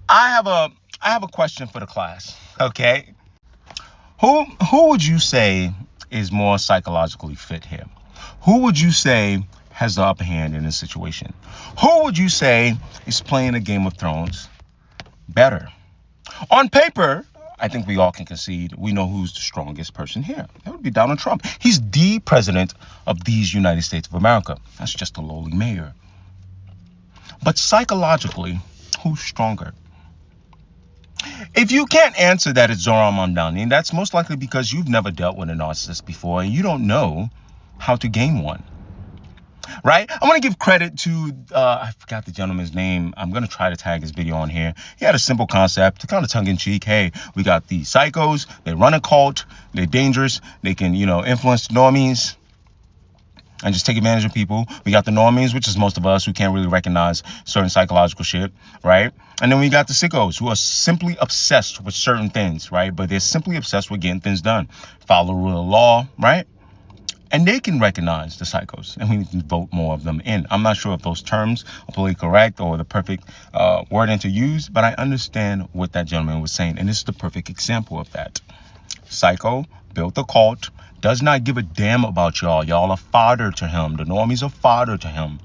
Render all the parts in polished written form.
I have a question for the class. Okay, who would you say is more psychologically fit here? Who would you say has the upper hand in this situation? Who would you say is playing a Game of Thrones better? On paper, I think we all can concede we know who's the strongest person here. That would be Donald Trump. He's the president of these United States of America. That's just a lowly mayor. But psychologically, who's stronger? If you can't answer that, it's Zohran Mamdani, and that's most likely because you've never dealt with a narcissist before and you don't know how to game one. Right? I want to give credit to, I forgot the gentleman's name. I'm going to try to tag his video on here. He had a simple concept, kind of tongue-in-cheek. Hey, we got the psychos. They run a cult. They're dangerous. They can, influence the normies and just take advantage of people. We got the normies, which is most of us who can't really recognize certain psychological shit, right? And then we got the sickos who are simply obsessed with certain things, right? But they're simply obsessed with getting things done. Follow the rule of law, right? And they can recognize the psychos, and we need to vote more of them in. I'm not sure if those terms are politically correct or the perfect wording to use, but I understand what that gentleman was saying, and this is the perfect example of that. Psycho built a cult, does not give a damn about y'all. Y'all are fodder to him. The normies are fodder to him.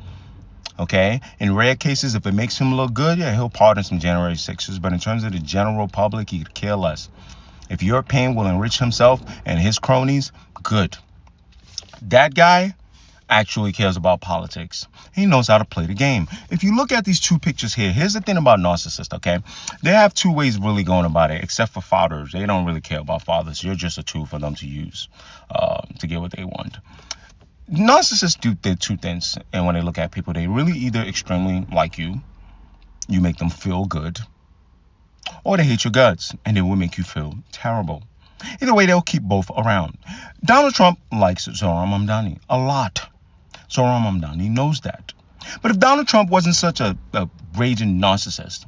Okay? In rare cases, if it makes him look good, yeah, he'll pardon some January 6ers, but in terms of the general public, he could care less. If your pain will enrich himself and his cronies, good. That guy actually cares about politics. He knows how to play the game. If you look at these two pictures here, here's the thing about narcissists, okay? They have two ways of really going about it, except for fathers. They don't really care about fathers. You're just a tool for them to use to get what they want. Narcissists do two things, and when they look at people, they really either extremely like you make them feel good, or they hate your guts, and they will make you feel terrible. Either way, they'll keep both around. Donald Trump likes Zohran Mamdani a lot. Zohran Mamdani knows that. But if Donald Trump wasn't such a raging narcissist,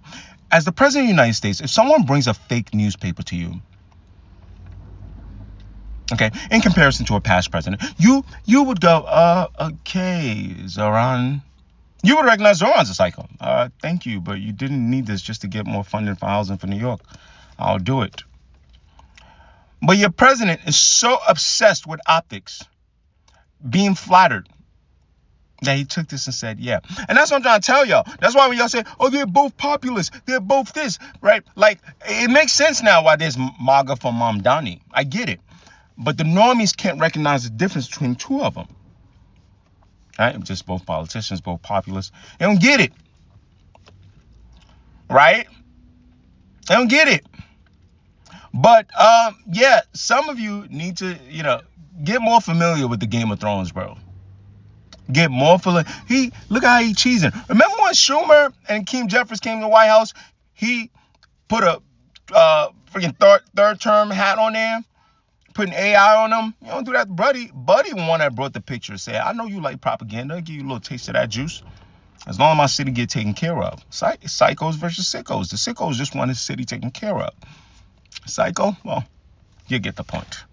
as the president of the United States, if someone brings a fake newspaper to you, okay, in comparison to a past president, you would go, okay, Zohran. You would recognize Zohran's a psycho. Thank you, but you didn't need this just to get more funding for housing for New York. I'll do it. But your president is so obsessed with optics, being flattered, that he took this and said, yeah. And that's what I'm trying to tell y'all. That's why when y'all say, oh, they're both populist, they're both this, right? Like, it makes sense now why there's MAGA for Mamdani. I get it. But the normies can't recognize the difference between two of them. Right? Just both politicians, both populists. They don't get it. Right? They don't get it. But, yeah, some of you need to, get more familiar with the Game of Thrones, bro. Get more familiar. Look how he cheesing. Remember when Schumer and Keem Jeffries came to the White House? He put a freaking third term hat on there, putting AI on them. You don't do that. Buddy one that brought the picture, said, I know you like propaganda. I'll give you a little taste of that juice. As long as my city get taken care of. Psychos versus sickos. The sickos just want his city taken care of. Psycho? Well, you get the point.